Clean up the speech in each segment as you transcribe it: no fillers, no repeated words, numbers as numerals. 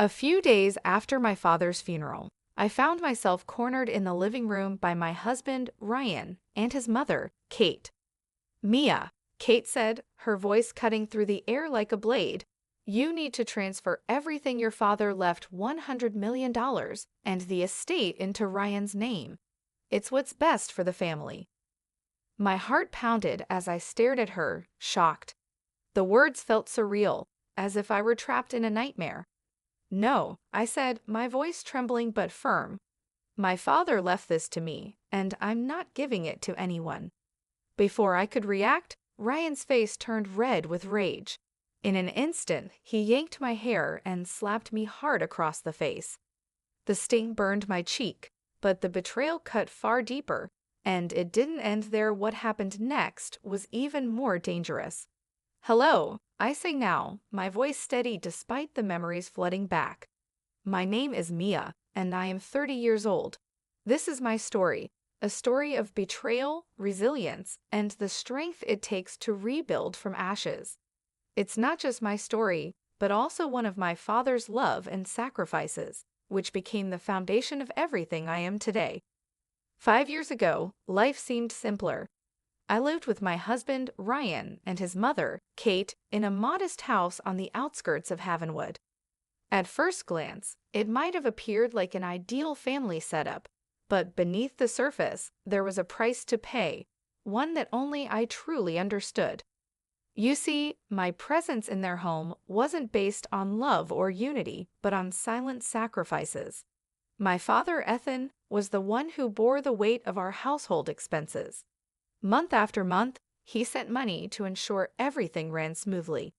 A few days after my father's funeral, I found myself cornered in the living room by my husband, Ryan, and his mother, Kate. Mia, Kate said, her voice cutting through the air like a blade. You need to transfer everything your father left $100 million and the estate into Ryan's name. It's what's best for the family. My heart pounded as I stared at her, shocked. The words felt surreal, as if I were trapped in a nightmare. No, I said, my voice trembling but firm. My father left this to me, and I'm not giving it to anyone. Before I could react, Ryan's face turned red with rage. In an instant, he yanked my hair and slapped me hard across the face. The sting burned my cheek, but the betrayal cut far deeper, and it didn't end there. What happened next was even more dangerous. Hello, I say now, my voice steady despite the memories flooding back. My name is Mia, and I am 30 years old. This is my story, a story of betrayal, resilience, and the strength it takes to rebuild from ashes. It's not just my story, but also one of my father's love and sacrifices, which became the foundation of everything I am today. 5 years ago, life seemed simpler. I lived with my husband, Ryan, and his mother, Kate, in a modest house on the outskirts of Havenwood. At first glance, it might have appeared like an ideal family setup, but beneath the surface, there was a price to pay, one that only I truly understood. You see, my presence in their home wasn't based on love or unity, but on silent sacrifices. My father, Ethan, was the one who bore the weight of our household expenses. Month after month, he sent money to ensure everything ran smoothly.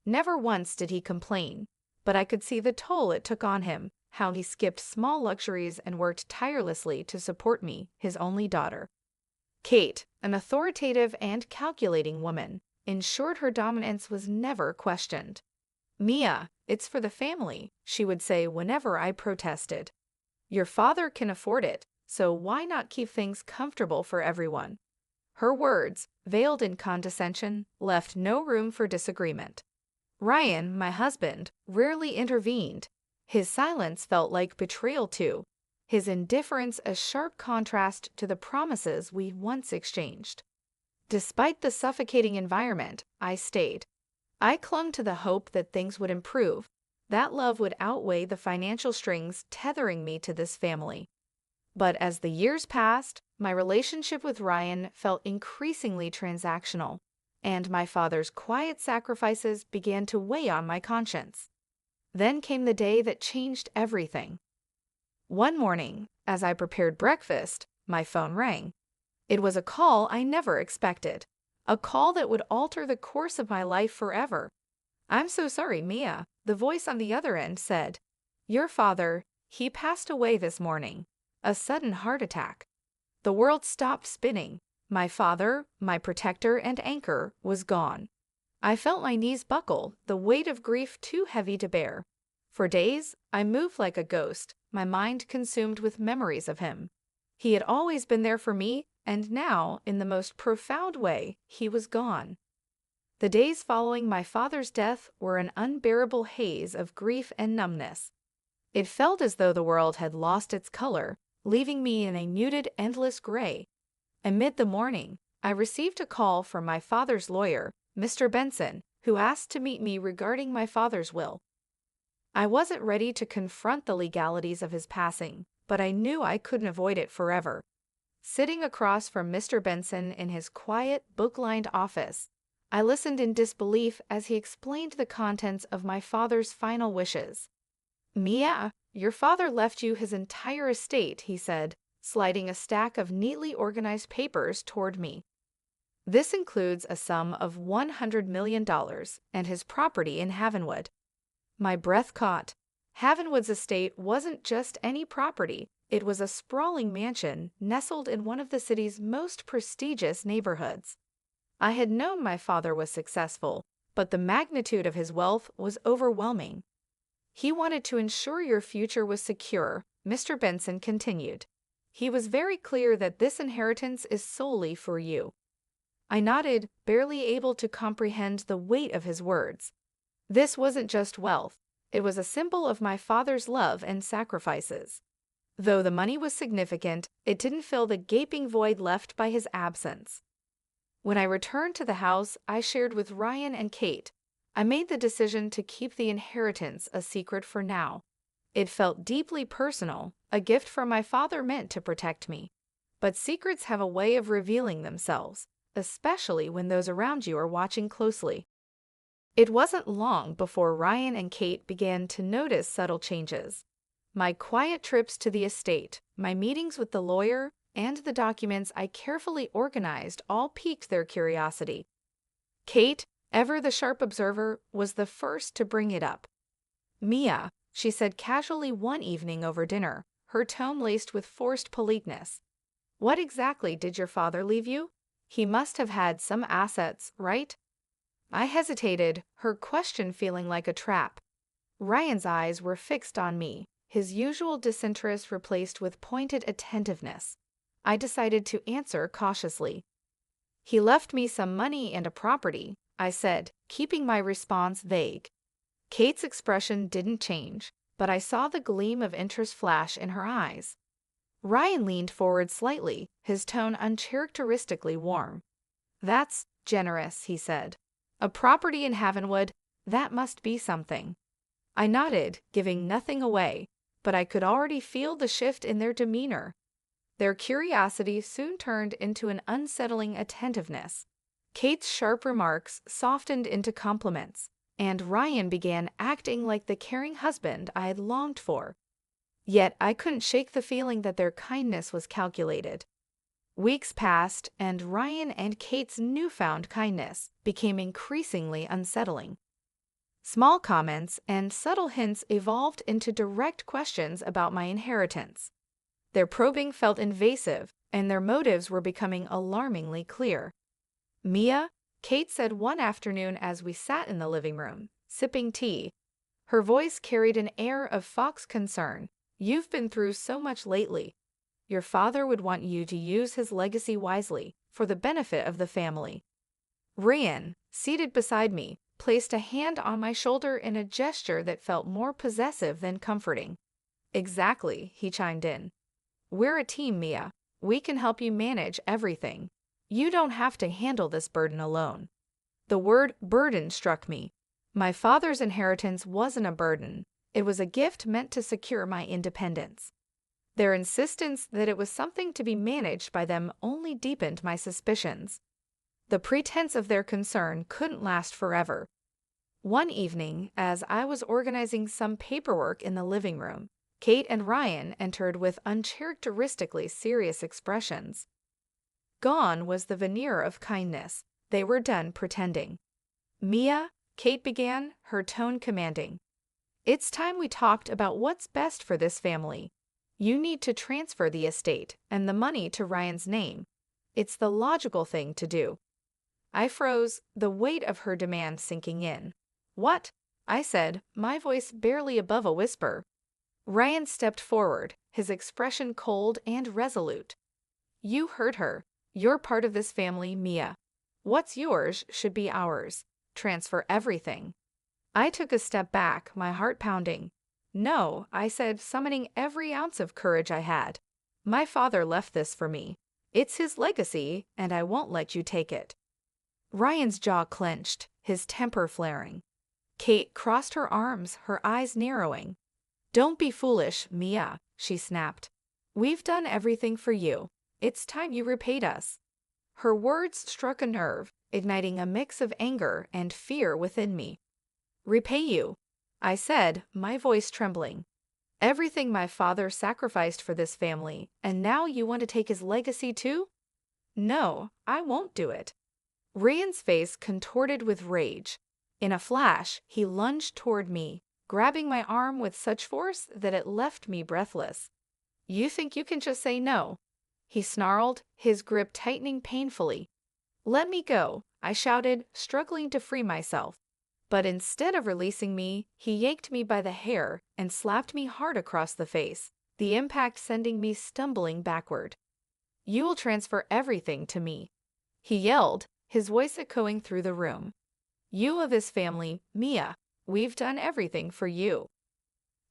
Never once did he complain, but I could see the toll it took on him, how he skipped small luxuries and worked tirelessly to support me, his only daughter. Kate, an authoritative and calculating woman, ensured her dominance was never questioned. Mia, it's for the family, she would say whenever I protested. Your father can afford it, so why not keep things comfortable for everyone? Her words, veiled in condescension, left no room for disagreement. Ryan, my husband, rarely intervened. His silence felt like betrayal too, his indifference a sharp contrast to the promises we once exchanged. Despite the suffocating environment, I stayed. I clung to the hope that things would improve, that love would outweigh the financial strings tethering me to this family. But as the years passed, my relationship with Ryan felt increasingly transactional, and my father's quiet sacrifices began to weigh on my conscience. Then came the day that changed everything. One morning, as I prepared breakfast, my phone rang. It was a call I never expected, a call that would alter the course of my life forever. I'm so sorry, Mia, the voice on the other end said. Your father, he passed away this morning. A sudden heart attack. The world stopped spinning. My father, my protector and anchor, was gone. I felt my knees buckle, the weight of grief too heavy to bear. For days, I moved like a ghost, my mind consumed with memories of him. He had always been there for me, and now, in the most profound way, he was gone. The days following my father's death were an unbearable haze of grief and numbness. It felt as though the world had lost its color, leaving me in a muted, endless gray. Amid the mourning, I received a call from my father's lawyer, Mr. Benson, who asked to meet me regarding my father's will. I wasn't ready to confront the legalities of his passing, but I knew I couldn't avoid it forever. Sitting across from Mr. Benson in his quiet, book-lined office, I listened in disbelief as he explained the contents of my father's final wishes. Mia, your father left you his entire estate, he said, sliding a stack of neatly organized papers toward me. This includes a sum of $100 million and his property in Havenwood. My breath caught. Havenwood's estate wasn't just any property, it was a sprawling mansion nestled in one of the city's most prestigious neighborhoods. I had known my father was successful, but the magnitude of his wealth was overwhelming. He wanted to ensure your future was secure, Mr. Benson continued. He was very clear that this inheritance is solely for you. I nodded, barely able to comprehend the weight of his words. This wasn't just wealth. It was a symbol of my father's love and sacrifices. Though the money was significant, it didn't fill the gaping void left by his absence. When I returned to the house, I shared with Ryan and Kate. I made the decision to keep the inheritance a secret for now. It felt deeply personal, a gift from my father meant to protect me. But secrets have a way of revealing themselves, especially when those around you are watching closely. It wasn't long before Ryan and Kate began to notice subtle changes. My quiet trips to the estate, my meetings with the lawyer, and the documents I carefully organized all piqued their curiosity. Kate, ever the sharp observer, was the first to bring it up. "Mia," she said casually one evening over dinner, her tone laced with forced politeness. "What exactly did your father leave you? He must have had some assets, right?" I hesitated, her question feeling like a trap. Ryan's eyes were fixed on me, his usual disinterest replaced with pointed attentiveness. I decided to answer cautiously. "He left me some money and a property," I said, keeping my response vague. Kate's expression didn't change, but I saw the gleam of interest flash in her eyes. Ryan leaned forward slightly, his tone uncharacteristically warm. "That's generous," he said. "A property in Havenwood, that must be something." I nodded, giving nothing away, but I could already feel the shift in their demeanor. Their curiosity soon turned into an unsettling attentiveness. Kate's sharp remarks softened into compliments, and Ryan began acting like the caring husband I had longed for. Yet I couldn't shake the feeling that their kindness was calculated. Weeks passed, and Ryan and Kate's newfound kindness became increasingly unsettling. Small comments and subtle hints evolved into direct questions about my inheritance. Their probing felt invasive, and their motives were becoming alarmingly clear. "Mia," Kate said one afternoon as we sat in the living room, sipping tea. Her voice carried an air of fox concern. "You've been through so much lately. Your father would want you to use his legacy wisely, for the benefit of the family." Ryan, seated beside me, placed a hand on my shoulder in a gesture that felt more possessive than comforting. "Exactly," he chimed in. "We're a team, Mia. We can help you manage everything. You don't have to handle this burden alone." The word burden struck me. My father's inheritance wasn't a burden. It was a gift meant to secure my independence. Their insistence that it was something to be managed by them only deepened my suspicions. The pretense of their concern couldn't last forever. One evening, as I was organizing some paperwork in the living room, Kate and Ryan entered with uncharacteristically serious expressions. Gone was the veneer of kindness. They were done pretending. "Mia," Kate began, her tone commanding. "It's time we talked about what's best for this family. You need to transfer the estate and the money to Ryan's name. It's the logical thing to do." I froze, the weight of her demand sinking in. "What?" I said, my voice barely above a whisper. Ryan stepped forward, his expression cold and resolute. "You heard her. You're part of this family, Mia. What's yours should be ours. Transfer everything." I took a step back, my heart pounding. "No," I said, summoning every ounce of courage I had. "My father left this for me. It's his legacy, and I won't let you take it." Ryan's jaw clenched, his temper flaring. Kate crossed her arms, her eyes narrowing. "Don't be foolish, Mia," she snapped. "We've done everything for you. It's time you repaid us." Her words struck a nerve, igniting a mix of anger and fear within me. "Repay you," I said, my voice trembling. "Everything my father sacrificed for this family, and now you want to take his legacy too?" "No, I won't do it." Ryan's face contorted with rage. In a flash, he lunged toward me, grabbing my arm with such force that it left me breathless. "You think you can just say no?" he snarled, his grip tightening painfully. "Let me go," I shouted, struggling to free myself. But instead of releasing me, he yanked me by the hair and slapped me hard across the face, the impact sending me stumbling backward. "You will transfer everything to me," he yelled, his voice echoing through the room. "You of this family, Mia. We've done everything for you."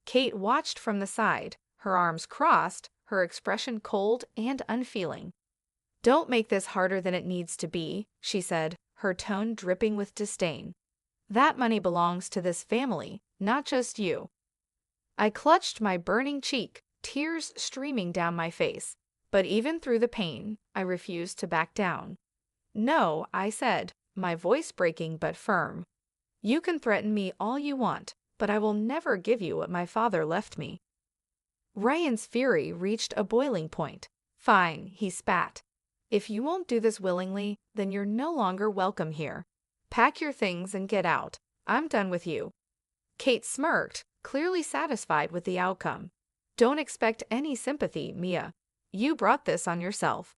Kate watched from the side, her arms crossed, her expression cold and unfeeling. "Don't make this harder than it needs to be," she said, her tone dripping with disdain. "That money belongs to this family, not just you." I clutched my burning cheek, tears streaming down my face. But even through the pain, I refused to back down. "No," I said, my voice breaking but firm. "You can threaten me all you want, but I will never give you what my father left me." Ryan's fury reached a boiling point. "Fine," he spat. "If you won't do this willingly, then you're no longer welcome here. Pack your things and get out. I'm done with you." Kate smirked, clearly satisfied with the outcome. "Don't expect any sympathy, Mia. You brought this on yourself."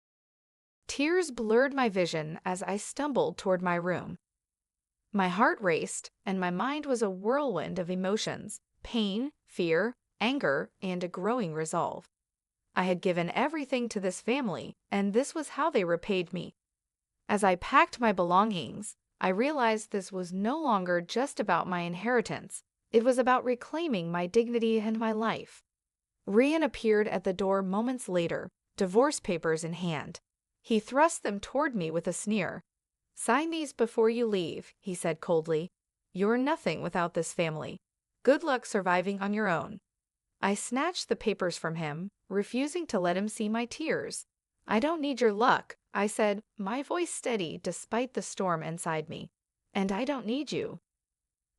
Tears blurred my vision as I stumbled toward my room. My heart raced, and my mind was a whirlwind of emotions: pain, fear, anger, and a growing resolve. I had given everything to this family, and this was how they repaid me. As I packed my belongings, I realized this was no longer just about my inheritance. It was about reclaiming my dignity and my life. Ryan appeared at the door moments later, divorce papers in hand. He thrust them toward me with a sneer. "Sign these before you leave," he said coldly. "You're nothing without this family. Good luck surviving on your own." I snatched the papers from him, refusing to let him see my tears. "I don't need your luck," I said, my voice steady despite the storm inside me. "And I don't need you."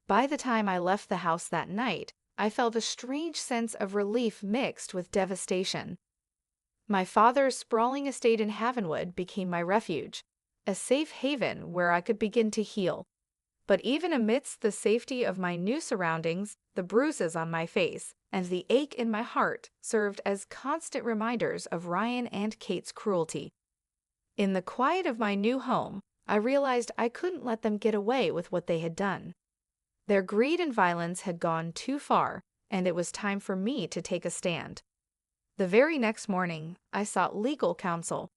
By the time I left the house that night, I felt a strange sense of relief mixed with devastation. My father's sprawling estate in Havenwood became my refuge, a safe haven where I could begin to heal. But even amidst the safety of my new surroundings, the bruises on my face and the ache in my heart served as constant reminders of Ryan and Kate's cruelty. In the quiet of my new home, I realized I couldn't let them get away with what they had done. Their greed and violence had gone too far, and it was time for me to take a stand. The very next morning, I sought legal counsel.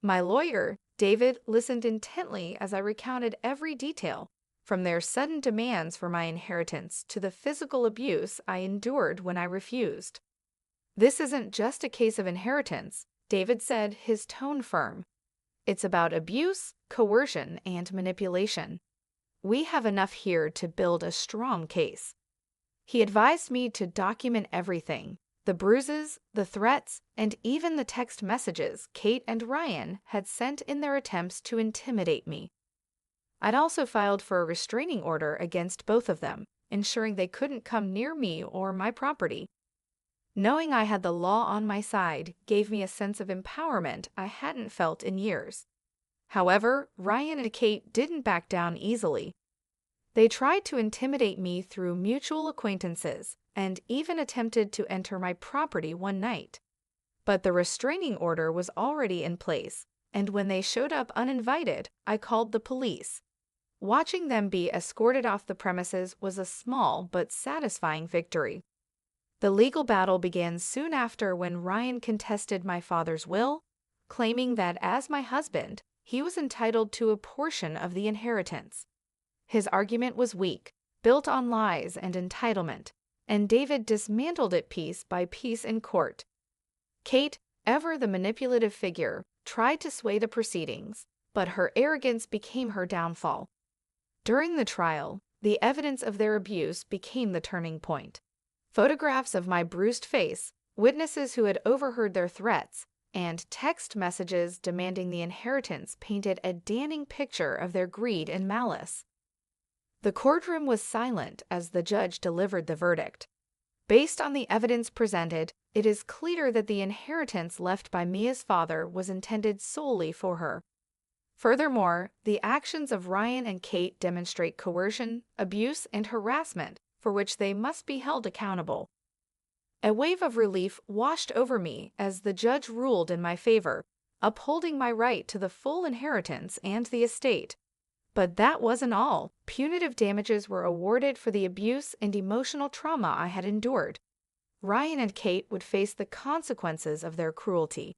My lawyer, David, listened intently as I recounted every detail, from their sudden demands for my inheritance to the physical abuse I endured when I refused. "This isn't just a case of inheritance," David said, his tone firm. "It's about abuse, coercion, and manipulation. We have enough here to build a strong case." He advised me to document everything: the bruises, the threats, and even the text messages Kate and Ryan had sent in their attempts to intimidate me. I'd also filed for a restraining order against both of them, ensuring they couldn't come near me or my property. Knowing I had the law on my side gave me a sense of empowerment I hadn't felt in years. However, Ryan and Kate didn't back down easily. They tried to intimidate me through mutual acquaintances and even attempted to enter my property one night. But the restraining order was already in place, and when they showed up uninvited, I called the police. Watching them be escorted off the premises was a small but satisfying victory. The legal battle began soon after when Ryan contested my father's will, claiming that as my husband, he was entitled to a portion of the inheritance. His argument was weak, built on lies and entitlement, and David dismantled it piece by piece in court. Kate, ever the manipulative figure, tried to sway the proceedings, but her arrogance became her downfall. During the trial, the evidence of their abuse became the turning point. Photographs of my bruised face, witnesses who had overheard their threats, and text messages demanding the inheritance painted a damning picture of their greed and malice. The courtroom was silent as the judge delivered the verdict. Based on the evidence presented, it is clear that the inheritance left by Mia's father was intended solely for her. Furthermore, the actions of Ryan and Kate demonstrate coercion, abuse, and harassment for which they must be held accountable. A wave of relief washed over me as the judge ruled in my favor, upholding my right to the full inheritance and the estate. But that wasn't all. Punitive damages were awarded for the abuse and emotional trauma I had endured. Ryan and Kate would face the consequences of their cruelty.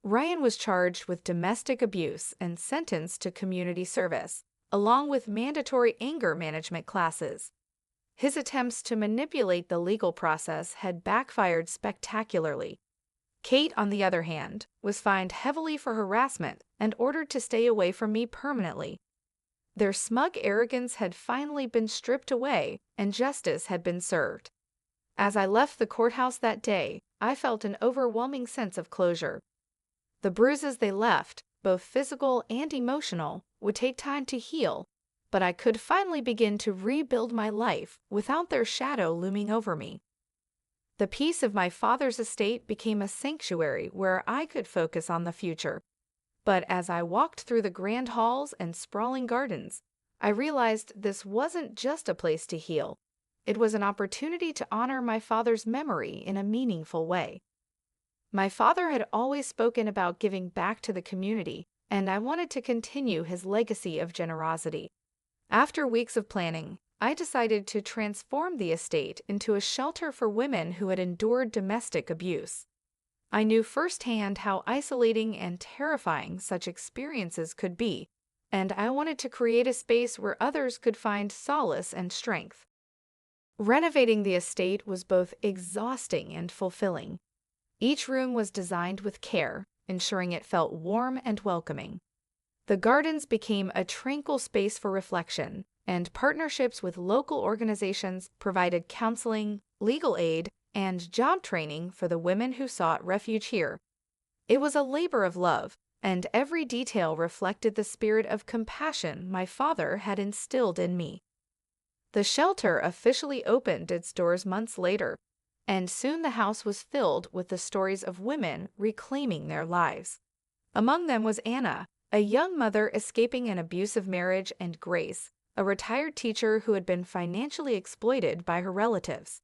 Ryan was charged with domestic abuse and sentenced to community service, along with mandatory anger management classes. His attempts to manipulate the legal process had backfired spectacularly. Kate, on the other hand, was fined heavily for harassment and ordered to stay away from me permanently. Their smug arrogance had finally been stripped away, and justice had been served. As I left the courthouse that day, I felt an overwhelming sense of closure. The bruises they left, both physical and emotional, would take time to heal, but I could finally begin to rebuild my life without their shadow looming over me. The peace of my father's estate became a sanctuary where I could focus on the future. But as I walked through the grand halls and sprawling gardens, I realized this wasn't just a place to heal. It was an opportunity to honor my father's memory in a meaningful way. My father had always spoken about giving back to the community, and I wanted to continue his legacy of generosity. After weeks of planning, I decided to transform the estate into a shelter for women who had endured domestic abuse. I knew firsthand how isolating and terrifying such experiences could be, and I wanted to create a space where others could find solace and strength. Renovating the estate was both exhausting and fulfilling. Each room was designed with care, ensuring it felt warm and welcoming. The gardens became a tranquil space for reflection, and partnerships with local organizations provided counseling, legal aid, and job training for the women who sought refuge here. It was a labor of love, and every detail reflected the spirit of compassion my father had instilled in me. The shelter officially opened its doors months later, and soon the house was filled with the stories of women reclaiming their lives. Among them was Anna, a young mother escaping an abusive marriage, and Grace, a retired teacher who had been financially exploited by her relatives.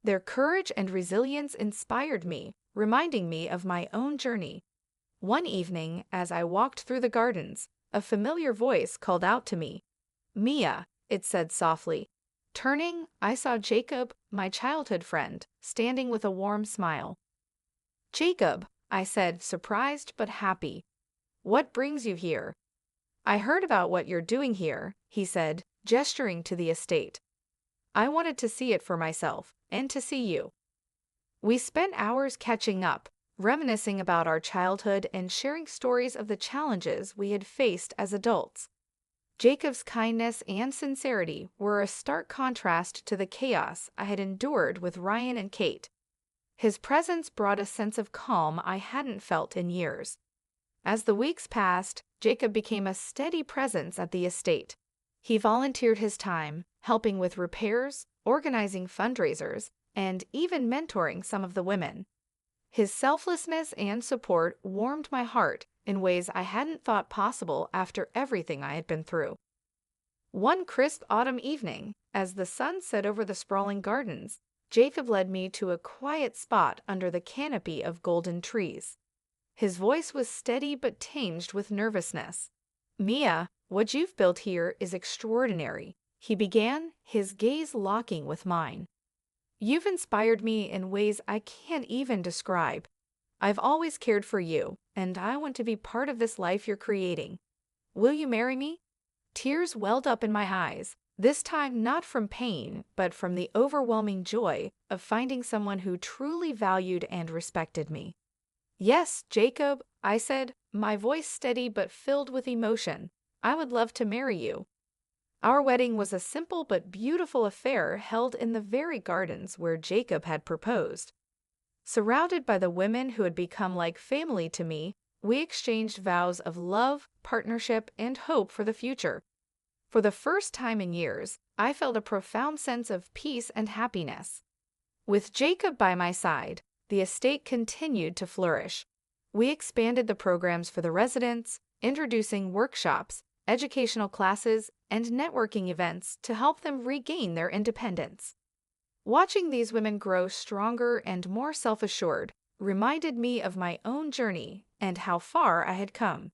Their courage and resilience inspired me, reminding me of my own journey. One evening, as I walked through the gardens, a familiar voice called out to me. "Mia," it said softly. Turning, I saw Jacob, my childhood friend, standing with a warm smile. "Jacob," I said, surprised but happy. "What brings you here?" "I heard about what you're doing here," he said, gesturing to the estate. "I wanted to see it for myself, and to see you." We spent hours catching up, reminiscing about our childhood and sharing stories of the challenges we had faced as adults. Jacob's kindness and sincerity were a stark contrast to the chaos I had endured with Ryan and Kate. His presence brought a sense of calm I hadn't felt in years. As the weeks passed, Jacob became a steady presence at the estate. He volunteered his time, helping with repairs, organizing fundraisers, and even mentoring some of the women. His selflessness and support warmed my heart in ways I hadn't thought possible after everything I had been through. One crisp autumn evening, as the sun set over the sprawling gardens, Jacob led me to a quiet spot under the canopy of golden trees. His voice was steady but tinged with nervousness. "Mia, what you've built here is extraordinary," he began, his gaze locking with mine. "You've inspired me in ways I can't even describe. I've always cared for you, and I want to be part of this life you're creating. Will you marry me?" Tears welled up in my eyes, this time not from pain, but from the overwhelming joy of finding someone who truly valued and respected me. "Yes, Jacob," I said, my voice steady but filled with emotion. "I would love to marry you." Our wedding was a simple but beautiful affair held in the very gardens where Jacob had proposed. Surrounded by the women who had become like family to me, we exchanged vows of love, partnership, and hope for the future. For the first time in years, I felt a profound sense of peace and happiness. With Jacob by my side, the estate continued to flourish. We expanded the programs for the residents, introducing workshops, educational classes, and networking events to help them regain their independence. Watching these women grow stronger and more self-assured reminded me of my own journey and how far I had come.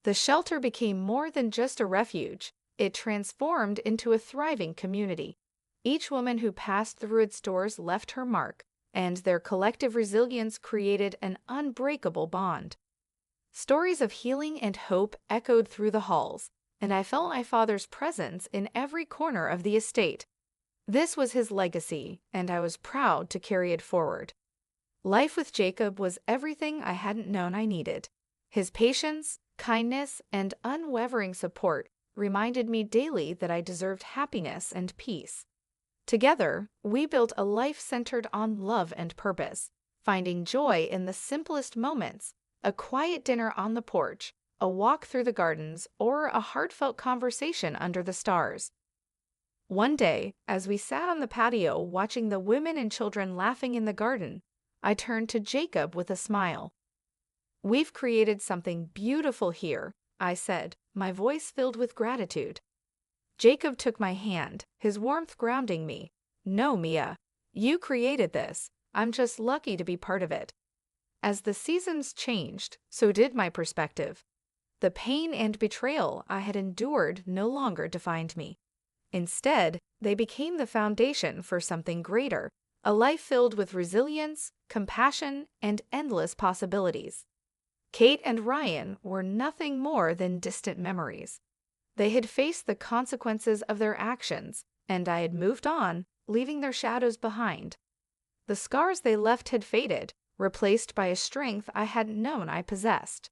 The shelter became more than just a refuge. It transformed into a thriving community. Each woman who passed through its doors left her mark, and their collective resilience created an unbreakable bond. Stories of healing and hope echoed through the halls, and I felt my father's presence in every corner of the estate. This was his legacy, and I was proud to carry it forward. Life with Jacob was everything I hadn't known I needed. His patience, kindness, and unwavering support reminded me daily that I deserved happiness and peace. Together, we built a life centered on love and purpose, finding joy in the simplest moments: a quiet dinner on the porch, a walk through the gardens, or a heartfelt conversation under the stars. One day, as we sat on the patio watching the women and children laughing in the garden, I turned to Jacob with a smile. "We've created something beautiful here," I said, my voice filled with gratitude. Jacob took my hand, his warmth grounding me. "No, Mia, you created this. I'm just lucky to be part of it." As the seasons changed, so did my perspective. The pain and betrayal I had endured no longer defined me. Instead, they became the foundation for something greater, a life filled with resilience, compassion, and endless possibilities. Kate and Ryan were nothing more than distant memories. They had faced the consequences of their actions, and I had moved on, leaving their shadows behind. The scars they left had faded, replaced by a strength I hadn't known I possessed.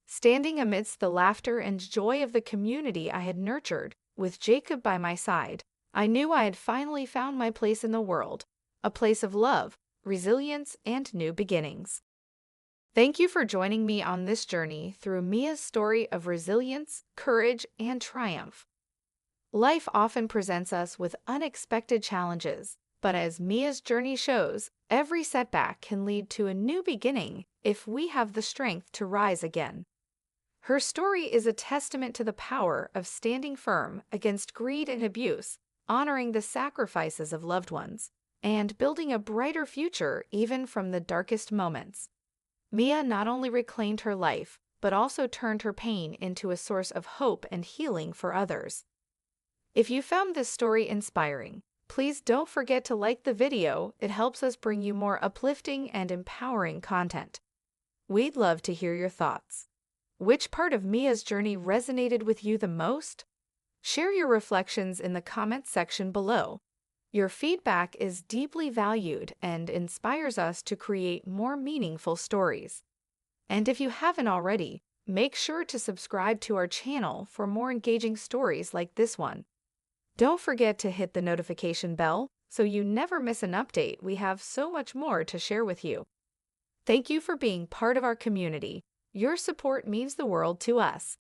Standing amidst the laughter and joy of the community I had nurtured, with Jacob by my side, I knew I had finally found my place in the world, a place of love, resilience, and new beginnings. Thank you for joining me on this journey through Mia's story of resilience, courage, and triumph. Life often presents us with unexpected challenges, but as Mia's journey shows, every setback can lead to a new beginning if we have the strength to rise again. Her story is a testament to the power of standing firm against greed and abuse, honoring the sacrifices of loved ones, and building a brighter future even from the darkest moments. Mia not only reclaimed her life, but also turned her pain into a source of hope and healing for others. If you found this story inspiring, please don't forget to like the video. It helps us bring you more uplifting and empowering content. We'd love to hear your thoughts. Which part of Mia's journey resonated with you the most? Share your reflections in the comments section below. Your feedback is deeply valued and inspires us to create more meaningful stories. And if you haven't already, make sure to subscribe to our channel for more engaging stories like this one. Don't forget to hit the notification bell so you never miss an update. We have so much more to share with you. Thank you for being part of our community. Your support means the world to us.